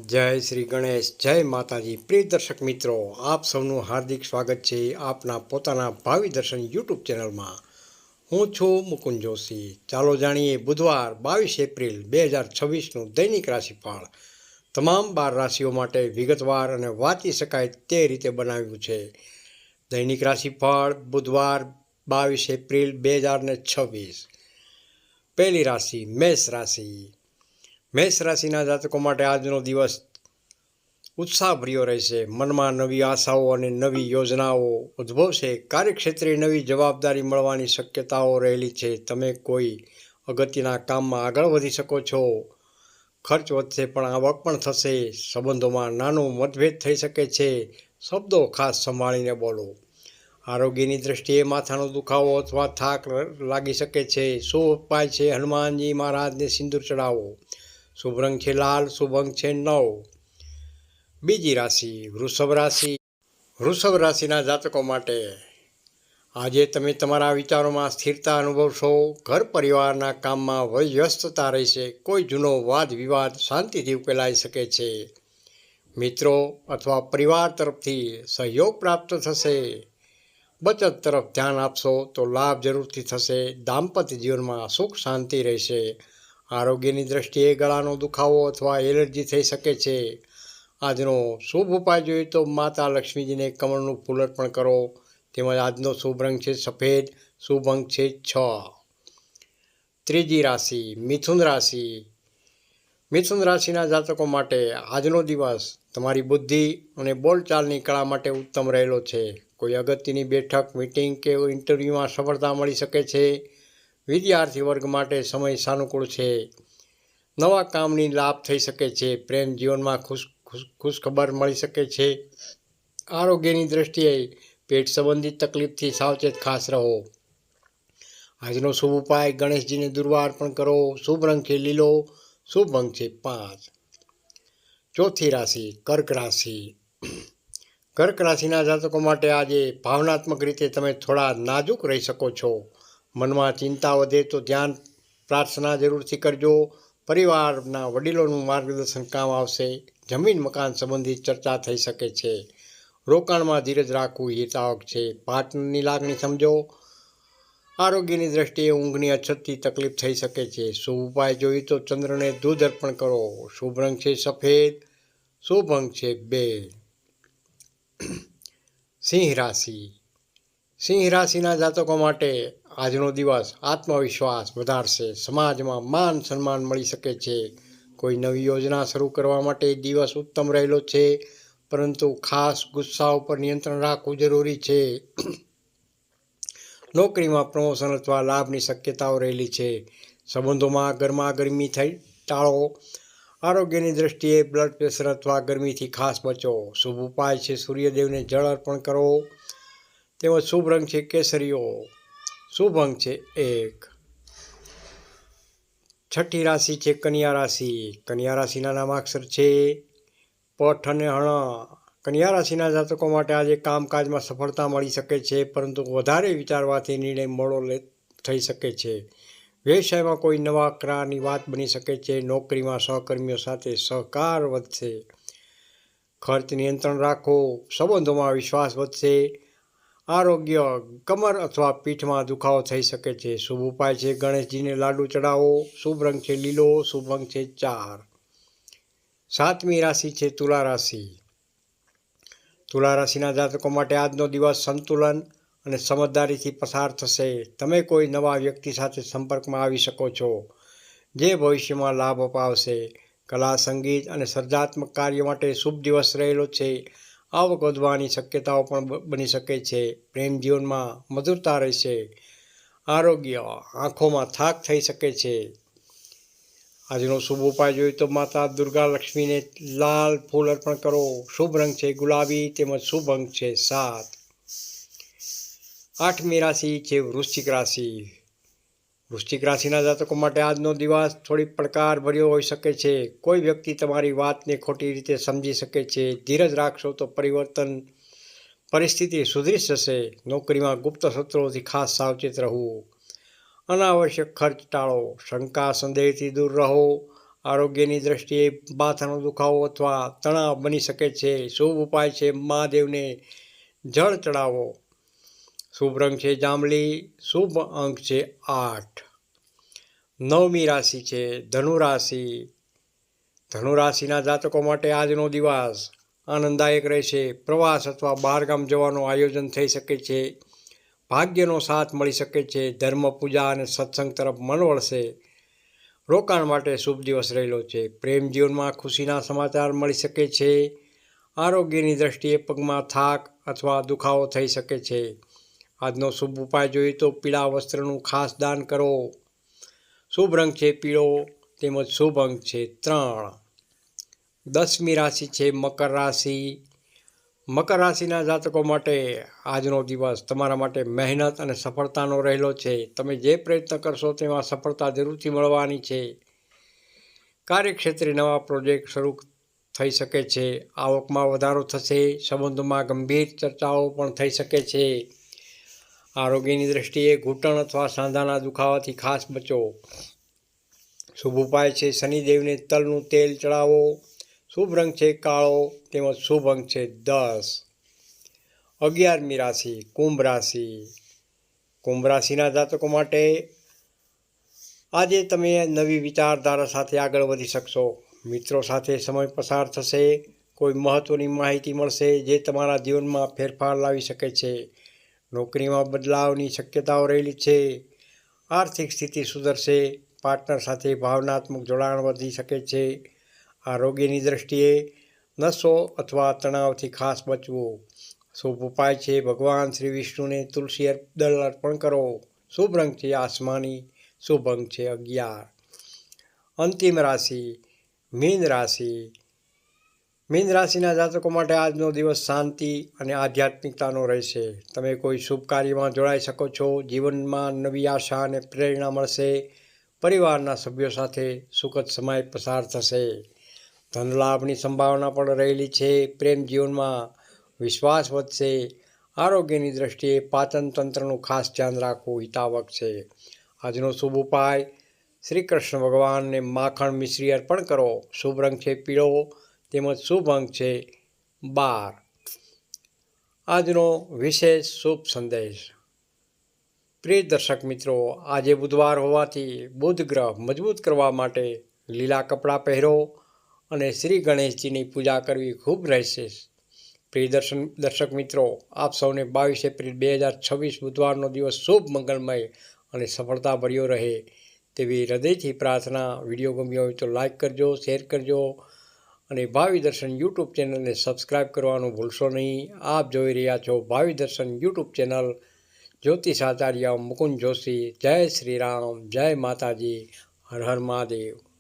જય શ્રી ગણેશ, જય માતાજી। પ્રિય દર્શક મિત્રો, આપ સૌનું હાર્દિક સ્વાગત છે આપના પોતાના ભાવિ દર્શન યુટ્યુબ ચેનલમાં। હું છું મુકુંદ જોશી। ચાલો જાણીએ બુધવાર 22 એપ્રિલ 2026નું દૈનિક રાશિફળ। તમામ 12 રાશિઓ માટે વિગતવાર અને વાંચી શકાય તે રીતે બનાવ્યું છે। દૈનિક રાશિફળ બુધવાર 22 એપ્રિલ 2026। પહેલી રાશિ મેષ રાશિ। મેષ રાશિના જાતકો માટે આજનો દિવસ ઉત્સાહભર્યો રહેશે। મનમાં નવી આશાઓ અને નવી યોજનાઓ ઉદ્ભવશે। કાર્યક્ષેત્રે નવી જવાબદારી મળવાની શક્યતાઓ રહેલી છે। તમે કોઈ અગત્યના કામમાં આગળ વધી શકો છો। ખર્ચ વધશે પણ આવક પણ થશે। સંબંધોમાં નાનો મતભેદ થઈ શકે છે। શબ્દો ખાસ સંભાળીને બોલો। આરોગ્યની દ્રષ્ટિએ માથાનો દુખાવો અથવા થાક લાગી શકે છે। શુભ ઉપાય છે હનુમાનજી મહારાજને સિંદૂર ચડાવો। શુભ રંગ છે લાલ, શુભ અંક છે 9। બીજી રાશિ વૃષભ રાશિ। વૃષભ રાશિના જાતકો માટે આજે તમે તમારા વિચારોમાં સ્થિરતા અનુભવશો। ઘર પરિવારના કામમાં વ્યસ્તતા રહેશે। કોઈ જૂનો વાદ વિવાદ શાંતિથી ઉકેલાઈ શકે છે। મિત્રો અથવા પરિવાર તરફથી સહયોગ પ્રાપ્ત થશે। બચત તરફ ધ્યાન આપશો તો લાભ જરૂરથી થશે। દાંપત્ય જીવનમાં સુખ શાંતિ રહેશે। આરોગ્યની દ્રષ્ટિએ ગળાનો દુખાવો અથવા એલર્જી થઈ શકે છે। આજનો શુભ ઉપાય જોઈએ તો માતા લક્ષ્મીજીને કમળનું ફૂલ અર્પણ કરો। તેમજ આજનો શુભ રંગ છે સફેદ, શુભ અંક છે 6। ત્રીજી રાશિ મિથુન રાશિ। મિથુન રાશિના જાતકો માટે આજનો દિવસ તમારી બુદ્ધિ અને બોલચાલની કળા માટે ઉત્તમ રહેલો છે। કોઈ અગત્યની બેઠક, મીટિંગ કે ઇન્ટરવ્યૂમાં સફળતા મળી શકે છે। વિદ્યાર્થી વર્ગ માટે સમય સાનુકૂળ છે। નવા કામની લાભ થઈ શકે છે। પ્રેમ જીવનમાં ખુશખબર મળી શકે છે। આરોગ્યની દ્રષ્ટિએ પેટ સંબંધિત તકલીફથી સાવચેત ખાસ રહો। આજનો શુભ ઉપાય ગણેશજીને દુર્વા અર્પણ કરો। શુભ રંગ છે લીલો, શુભ અંક છે 5। ચોથી રાશિ કર્ક રાશિ। કર્ક રાશિના જાતકો માટે આજે ભાવનાત્મક રીતે તમે થોડા નાજુક રહી શકો છો। મનમાં ચિંતા વધે તો ધ્યાન પ્રાર્થના જરૂરથી કરજો। પરિવારના વડીલોનું માર્ગદર્શન કામ આવશે। જમીન મકાન સંબંધિત ચર્ચા થઈ શકે છે। રોકાણમાં ધીરજ રાખવું હિતાવક છે। પાર્ટનરની લાગણી સમજો। આરોગ્યની દ્રષ્ટિએ ઊંઘની અછતથી તકલીફ થઈ શકે છે। શુભ ઉપાય જોઈએ તો ચંદ્રને દૂધ અર્પણ કરો। શુભ રંગ છે સફેદ, શુભ અંક છે 2। સિંહ રાશિ। સિંહ રાશિના જાતકો માટે આજનો દિવસ આત્મવિશ્વાસ વધારશે। સમાજમાં માન સન્માન મળી શકે છે। કોઈ નવી યોજના શરૂ કરવા માટે દિવસ ઉત્તમ રહેલો છે, પરંતુ ખાસ ગુસ્સા ઉપર નિયંત્રણ રાખવું જરૂરી છે। નોકરીમાં પ્રમોશન અથવા લાભની શક્યતાઓ રહેલી છે। સંબંધોમાં ગરમાગરમી ટાળો। આરોગ્યની દ્રષ્ટિએ બ્લડ પ્રેશર અથવા ગરમીથી ખાસ બચો। શુભ ઉપાય છે સૂર્યદેવને જળ અર્પણ કરો। તેમજ શુભ રંગ છે કેસરીયો, શુભ અંક છે 1। છઠ્ઠી રાશિ છે કન્યા રાશિ। કન્યા રાશિના નામાક્ષર છે પઠ અને હણ। કન્યા રાશિના જાતકો માટે આજે કામકાજમાં સફળતા મળી શકે છે, પરંતુ વધારે વિચારવાથી નિર્ણય મોડો થઈ શકે છે। વ્યવસાયમાં કોઈ નવા કરારની વાત બની શકે છે। નોકરીમાં સહકર્મીઓ સાથે સહકાર વધશે। ખર્ચ નિયંત્રણ રાખો। સંબંધોમાં વિશ્વાસ વધશે। આરોગ્ય કમર અથવા પીઠમાં દુખાવો થઈ શકે છે। શુભ ઉપાય છે ગણેશજીને લાડુ ચડાવો। શુભ રંગ છે લીલો, શુભ અંક છે 4। સાતમી રાશિ છે તુલા રાશિ। તુલા રાશિના જાતકો માટે આજનો દિવસ સંતુલન અને સમજદારીથી પસાર થશે। તમે કોઈ નવા વ્યક્તિ સાથે સંપર્કમાં આવી શકો છો, જે ભવિષ્યમાં લાભ અપાવશે। કલા, સંગીત અને સર્જનાત્મક કાર્ય માટે શુભ દિવસ રહેલો છે। આવક વધવાની શક્યતાઓ પણ બની શકે છે। પ્રેમ જીવનમાં મધુરતા રહેશે। આરોગ્ય આંખોમાં થાક થઈ શકે છે। આજનો શુભ ઉપાય જોઈએ તો માતા દુર્ગા લક્ષ્મીને લાલ ફૂલ અર્પણ કરો। શુભ રંગ છે ગુલાબી, તેમજ શુભ અંક છે 7। આઠમી રાશિ છે વૃશ્ચિક રાશિ। વૃશ્ચિક રાશિના જાતકો માટે આજનો દિવસ થોડી પડકારભર્યો હોઈ શકે છે। કોઈ વ્યક્તિ તમારી વાતને ખોટી રીતે સમજી શકે છે। ધીરજ રાખશો તો પરિસ્થિતિ સુધરી જશે। નોકરીમાં ગુપ્ત શત્રુઓથી ખાસ સાવચેત રહેવું। અનાવશ્યક ખર્ચ ટાળો। શંકા સંદેહથી દૂર રહો। આરોગ્યની દ્રષ્ટિએ માથાનો દુખાવો અથવા તણાવ બની શકે છે. શુભ ઉપાય છે મહાદેવને જળ ચડાવો. શુભ રંગ છે જાંબલી. શુભ અંક છે 8. 9મી રાશિ છે ધનુ રાશિ. ધનુ રાશિના જાતકો માટે આજનો દિવસ આનંદદાયક રહેશે. પ્રવાસ અથવા બહારગામ જવાનું આયોજન થઈ શકે છે. ભાગ્યનો સાથ મળી શકે છે. ધર્મ, પૂજા અને સત્સંગ તરફ મન વળશે. રોકાણ માટે શુભ દિવસ રહેલો છે. પ્રેમ જીવનમાં ખુશીના સમાચાર મળી શકે છે. આરોગ્યની દ્રષ્ટિએ પગમાં થાક અથવા દુખાવો થઈ શકે છે. આજનો શુભ ઉપાય જોઈએ તો પીળા વસ્ત્રનું ખાસ દાન કરો. શુભ રંગ છે પીળો તેમજ શુભ અંક છે 3. 10મી રાશિ છે મકર રાશિ. મકર રાશિના જાતકો માટે આજનો દિવસ તમારા માટે મહેનત અને સફળતાનો રહેલો છે. તમે જે પ્રયત્ન કરશો તેમાં સફળતા જરૂરથી મળવાની છે. કાર્યક્ષેત્રે નવા પ્રોજેક્ટ શરૂ થઈ શકે છે. આવકમાં વધારો થશે. સંબંધોમાં ગંભીર ચર્ચાઓ પણ થઈ શકે છે. આરોગ્યની દ્રષ્ટિએ ઘૂંટણ અથવા સાંધાના દુખાવાથી ખાસ બચો. શુભ ઉપાય છે શનિદેવને તલનું તેલ ચડાવો. શુભ રંગ છે કાળો તેમજ શુભ અંક છે 10. 11મી રાશિ કુંભ રાશિ. કુંભ રાશિના જાતકો માટે આજે તમે નવી વિચારધારા સાથે આગળ વધી શકશો. મિત્રો સાથે સમય પસાર થશે. કોઈ મહત્ત્વની માહિતી મળશે જે તમારા જીવનમાં ફેરફાર લાવી શકે છે. નોકરીમાં બદલાવની શક્યતાઓ રહેલી છે. આર્થિક સ્થિતિ સુધરશે. પાર્ટનર સાથે ભાવનાત્મક જોડાણ વધી શકે છે. આરોગ્યની દ્રષ્ટિએ નશો અથવા તણાવથી ખાસ બચવું. શુભ ઉપાય છે ભગવાન શ્રી વિષ્ણુને તુલસી દળ અર્પણ કરો. શુભ રંગ છે આસમાની. શુભ અંક છે 11. અંતિમ રાશિ મીન રાશિ. મીન રાશિના જાતકો માટે આજનો દિવસ શાંતિ અને આધ્યાત્મિકતાનો રહેશે. તમે કોઈ શુભ કાર્યમાં જોડાઈ શકો છો. જીવનમાં નવી આશા અને પ્રેરણા મળશે. પરિવારના સભ્યો સાથે સુખદ સમય પસાર થશે. ધન લાભની સંભાવના પણ રહેલી છે. પ્રેમ જીવનમાં વિશ્વાસ વધશે. આરોગ્યની દ્રષ્ટિએ પાચન તંત્રનું ખાસ ધ્યાન રાખવું હિતાવક છે. આજનો શુભ ઉપાય શ્રી કૃષ્ણ ભગવાનને માખણ મિશ્રી અર્પણ કરો. શુભ રંગ છે પીળો તેમજ શુભ અંક છે 12. આજનો વિશેષ શુભ સંદેશ. પ્રિય દર્શક મિત્રો, આજે બુધવાર હોવાથી બુધ ગ્રહ મજબૂત કરવા માટે લીલા કપડાં પહેરો અને શ્રી ગણેશજીની પૂજા કરવી ખૂબ રહેશે. પ્રિય દર્શક મિત્રો, આપ સૌને 22 એપ્રિલ 2026 બુધવારનો દિવસ શુભ, મંગલમય અને સફળતાભર્યો રહે તેવી હૃદયથી પ્રાર્થના. વિડીયો ગમ્યો હોય તો લાઈક કરજો, શેર કરજો અને ભાવિ દર્શન યુટ્યુબ ચેનલને સબસ્ક્રાઈબ કરવાનું ભૂલશો નહીં. આપ જોઈ રહ્યા છો ભાવિ દર્શન યુટ્યુબ ચેનલ. જ્યોતિષાચાર્ય મુકુંદ જોશી. જય શ્રી રામ, જય માતાજી, હર હર મહાદેવ.